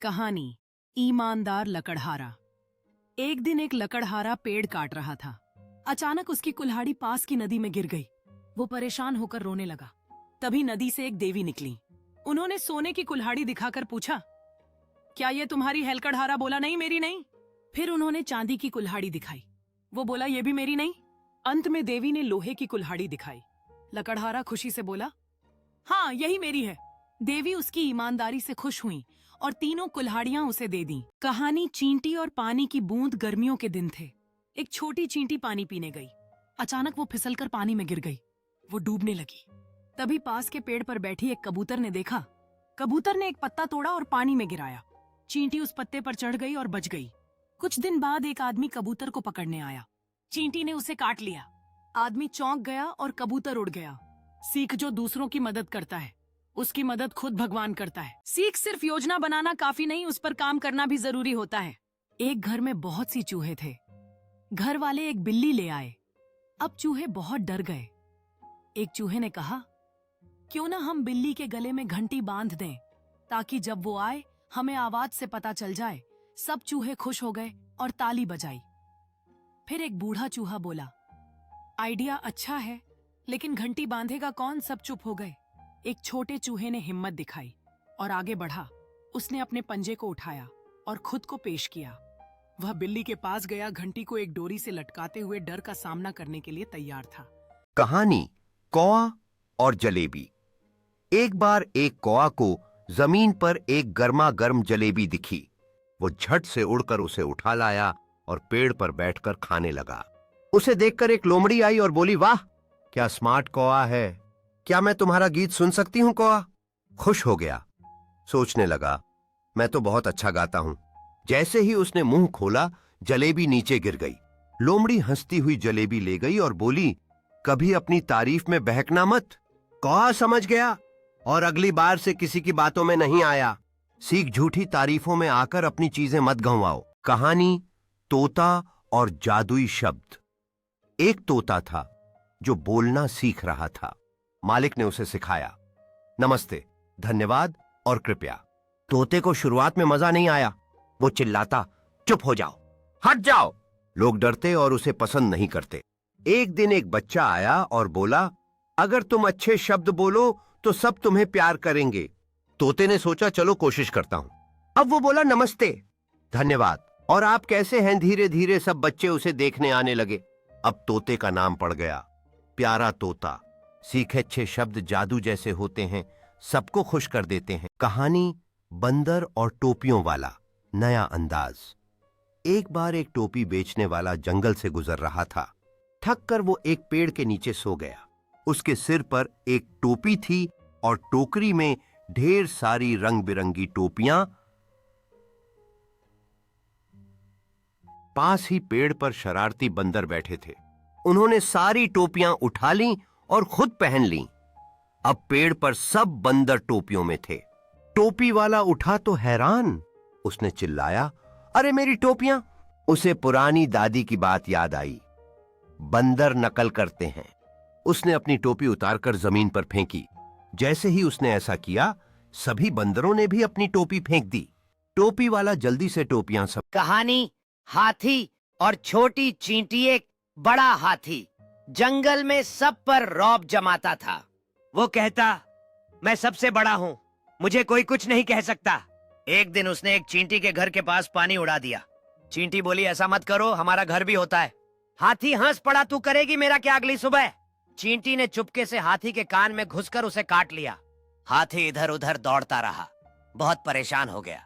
कहानी ईमानदार लकड़हारा। एक दिन एक लकड़हारा पेड़ काट रहा था। अचानक उसकी कुल्हाड़ी पास की नदी में गिर गई। वो परेशान होकर रोने लगा। तभी नदी से एक देवी निकली। उन्होंने सोने की कुल्हाड़ी दिखाकर पूछा, क्या ये तुम्हारी है? लकड़हारा बोला, नहीं, मेरी नहीं। फिर उन्होंने चांदी की कुल्हाड़ी दिखाई। वो बोला, ये भी मेरी नहीं। अंत में देवी ने लोहे की कुल्हाड़ी दिखाई। लकड़हारा खुशी से बोला, हाँ, यही मेरी है। देवी उसकी ईमानदारी से खुश हुई और तीनों कुल्हाड़ियां उसे दे दी। कहानी चींटी और पानी की बूंद। गर्मियों के दिन थे। एक छोटी चींटी पानी पीने गई। अचानक वो फिसलकर पानी में गिर गई। वो डूबने लगी। तभी पास के पेड़ पर बैठी एक कबूतर ने देखा। कबूतर ने एक पत्ता तोड़ा और पानी में गिराया। चींटी उस पत्ते पर चढ़ गई और बच गई। कुछ दिन बाद एक आदमी कबूतर को पकड़ने आया। चींटी ने उसे काट लिया। आदमी चौंक गया और कबूतर उड़ गया। सीख, जो दूसरों की मदद करता है उसकी मदद खुद भगवान करता है। सीख, सिर्फ योजना बनाना काफी नहीं, उस पर काम करना भी जरूरी होता है। एक घर में बहुत सी चूहे थे। घर वाले एक बिल्ली ले आए। अब चूहे बहुत डर गए। एक चूहे ने कहा, क्यों ना हम बिल्ली के गले में घंटी बांध दें, ताकि जब वो आए हमें आवाज से पता चल जाए। सब चूहे खुश हो गए और ताली बजाई। फिर एक बूढ़ा चूहा बोला, आइडिया अच्छा है, लेकिन घंटी बांधेगा कौन? सब चुप हो गए। एक छोटे चूहे ने हिम्मत दिखाई और आगे बढ़ा। उसने अपने पंजे को उठाया और खुद को पेश किया। वह बिल्ली के पास गया, घंटी को एक डोरी से लटकाते हुए डर का सामना करने के लिए तैयार था। कहानी कौआ और जलेबी। एक बार एक कौआ को जमीन पर एक गर्मा गर्म जलेबी दिखी। वो झट से उड़कर उसे उठा लाया और पेड़ पर बैठकर खाने लगा। उसे देखकर एक लोमड़ी आई और बोली, वाह, क्या स्मार्ट कौआ है। क्या मैं तुम्हारा गीत सुन सकती हूं? कौआ खुश हो गया। सोचने लगा, मैं तो बहुत अच्छा गाता हूं। जैसे ही उसने मुंह खोला, जलेबी नीचे गिर गई। लोमड़ी हंसती हुई जलेबी ले गई और बोली, कभी अपनी तारीफ में बहकना मत। कौआ समझ गया और अगली बार से किसी की बातों में नहीं आया। सीख, झूठी तारीफों में आकर अपनी चीजें मत गंवाओ। कहानी तोता और जादुई शब्द। एक तोता था जो बोलना सीख रहा था। मालिक ने उसे सिखाया, नमस्ते, धन्यवाद और कृपया। तोते को शुरुआत में मजा नहीं आया। वो चिल्लाता, चुप हो जाओ, हट जाओ। लोग डरते और उसे पसंद नहीं करते। एक दिन एक बच्चा आया और बोला, अगर तुम अच्छे शब्द बोलो तो सब तुम्हें प्यार करेंगे। तोते ने सोचा, चलो कोशिश करता हूं। अब वो बोला, नमस्ते, धन्यवाद और आप कैसे हैं। धीरे धीरे सब बच्चे उसे देखने आने लगे। अब तोते का नाम पड़ गया, प्यारा तोता। सीखे, अच्छे शब्द जादू जैसे होते हैं, सबको खुश कर देते हैं। कहानी बंदर और टोपियों वाला। नया अंदाज। एक बार एक टोपी बेचने वाला जंगल से गुजर रहा था। थक कर वो एक पेड़ के नीचे सो गया। उसके सिर पर एक टोपी थी और टोकरी में ढेर सारी रंग बिरंगी टोपियां। पास ही पेड़ पर शरारती बंदर बैठे थे। उन्होंने सारी टोपियां उठा लीं और खुद पहन लीं। अब पेड़ पर सब बंदर टोपियों में थे। टोपी वाला उठा तो हैरान। उसने चिल्लाया, अरे मेरी टोपियां! उसे पुरानी दादी की बात याद आई। बंदर नकल करते हैं। उसने अपनी टोपी उतारकर जमीन पर फेंकी। जैसे ही उसने ऐसा किया, सभी बंदरों ने भी अपनी टोपी फेंक दी। टोपी वाला जल्दी से टोपियां सब। कहानी हाथी और छोटी चींटी। एक बड़ा हाथी जंगल में सब पर रौब जमाता था। वो कहता, मैं सबसे बड़ा हूँ, मुझे कोई कुछ नहीं कह सकता। एक दिन उसने एक चींटी के घर के पास पानी उड़ा दिया। चींटी बोली, ऐसा मत करो, हमारा घर भी होता है। हाथी हंस पड़ा, तू करेगी मेरा क्या अगली सुबह? चींटी ने चुपके से हाथी के कान में घुसकर उसे काट लिया। हाथी इधर उधर दौड़ता रहा, बहुत परेशान हो गया।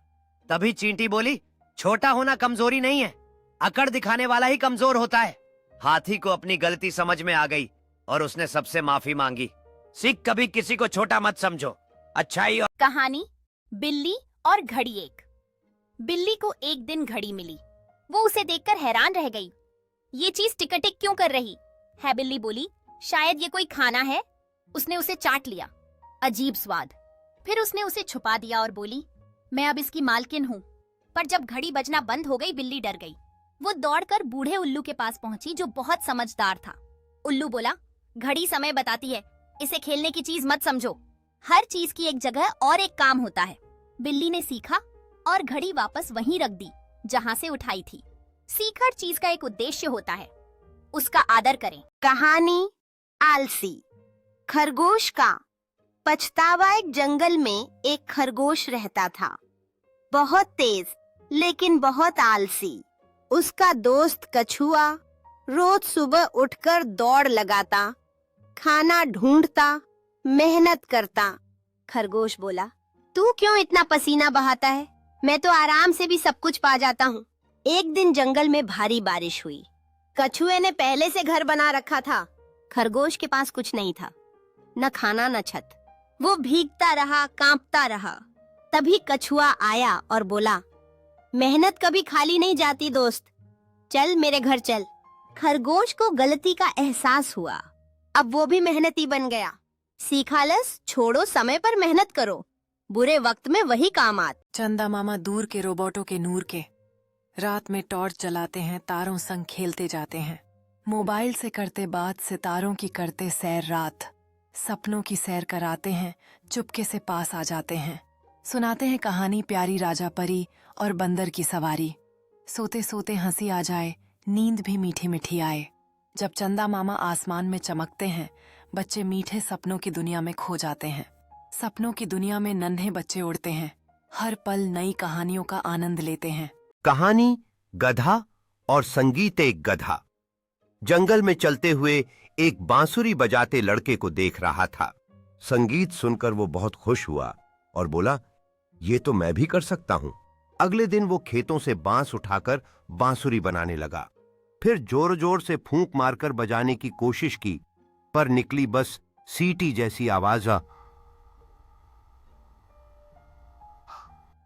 तभी चींटी बोली, छोटा होना कमजोरी नहीं है, अकड़ दिखाने वाला ही कमजोर होता है। हाथी को अपनी गलती समझ में आ गई और उसने सबसे माफी मांगी। सीख, कभी किसी को छोटा मत समझो, अच्छाई और। कहानी बिल्ली और घड़ी। एक बिल्ली को एक दिन घड़ी मिली। वो उसे देखकर हैरान रह गई। ये चीज टिक टिक क्यों कर रही है? बिल्ली बोली, शायद ये कोई खाना है। उसने उसे चाट लिया, अजीब स्वाद। फिर उसने उसे छुपा दिया और बोली, मैं अब इसकी मालकिन हूँ। पर जब घड़ी बजना बंद हो गई, बिल्ली डर गई। वो दौड़कर बूढ़े उल्लू के पास पहुंची, जो बहुत समझदार था। उल्लू बोला, घड़ी समय बताती है, इसे खेलने की चीज मत समझो। हर चीज की एक जगह और एक काम होता है। बिल्ली ने सीखा, और घड़ी वापस वहीं रख दी जहां से उठाई थी। सीख हर चीज का एक उद्देश्य होता है, उसका आदर करें। कहानी आलसी। खरगोश का। पछतावा। एक जंगल में एक खरगोश रहता था, बहुत तेज लेकिन बहुत आलसी। उसका दोस्त कछुआ रोज सुबह उठकर दौड़ लगाता, खाना ढूंढता, मेहनत करता। खरगोश बोला, तू क्यों इतना पसीना बहाता है? मैं तो आराम से भी सब कुछ पा जाता हूँ। एक दिन जंगल में भारी बारिश हुई। कछुए ने पहले से घर बना रखा था। खरगोश के पास कुछ नहीं था, न खाना न छत। वो भीगता रहा, कांपता रहा। तभी कछुआ आया और बोला, मेहनत कभी खाली नहीं जाती दोस्त, चल मेरे घर चल। खरगोश को गलती का एहसास हुआ। अब वो भी मेहनती बन गया। सीखालस, छोड़ो, समय पर मेहनत करो, बुरे वक्त में वही काम आत। चंदा मामा दूर के रोबोटों के नूर के रात में टॉर्च जलाते हैं, तारों संग खेलते जाते हैं। मोबाइल से करते बात, सितारों की करते सैर रात। सपनों की सैर कराते हैं, चुपके से पास आ जाते हैं। सुनाते हैं कहानी प्यारी राजा परी और बंदर की सवारी। सोते सोते हंसी आ जाए, नींद भी मीठी मीठी आए। जब चंदा मामा आसमान में चमकते हैं, बच्चे मीठे सपनों की दुनिया में खो जाते हैं। सपनों की दुनिया में नन्हे बच्चे उड़ते हैं, हर पल नई कहानियों का आनंद लेते हैं। कहानी गधा और संगीत। एक गधा जंगल में चलते हुए एक बांसुरी बजाते लड़के को देख रहा था। संगीत सुनकर वो बहुत खुश हुआ और बोला, ये तो मैं भी कर सकता हूं। अगले दिन वो खेतों से बांस उठाकर बांसुरी बनाने लगा। फिर जोर जोर से फूंक मारकर बजाने की कोशिश की, पर निकली बस सीटी जैसी आवाज।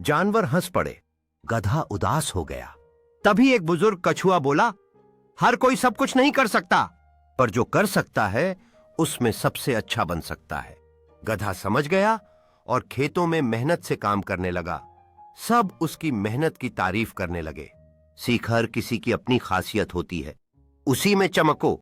जानवर हंस पड़े, गधा उदास हो गया। तभी एक बुजुर्ग कछुआ बोला, हर कोई सब कुछ नहीं कर सकता, पर जो कर सकता है उसमें सबसे अच्छा बन सकता है। गधा समझ गया और खेतों में मेहनत से काम करने लगा। सब उसकी मेहनत की तारीफ करने लगे। सीख हर किसी की अपनी खासियत होती है, उसी में चमको।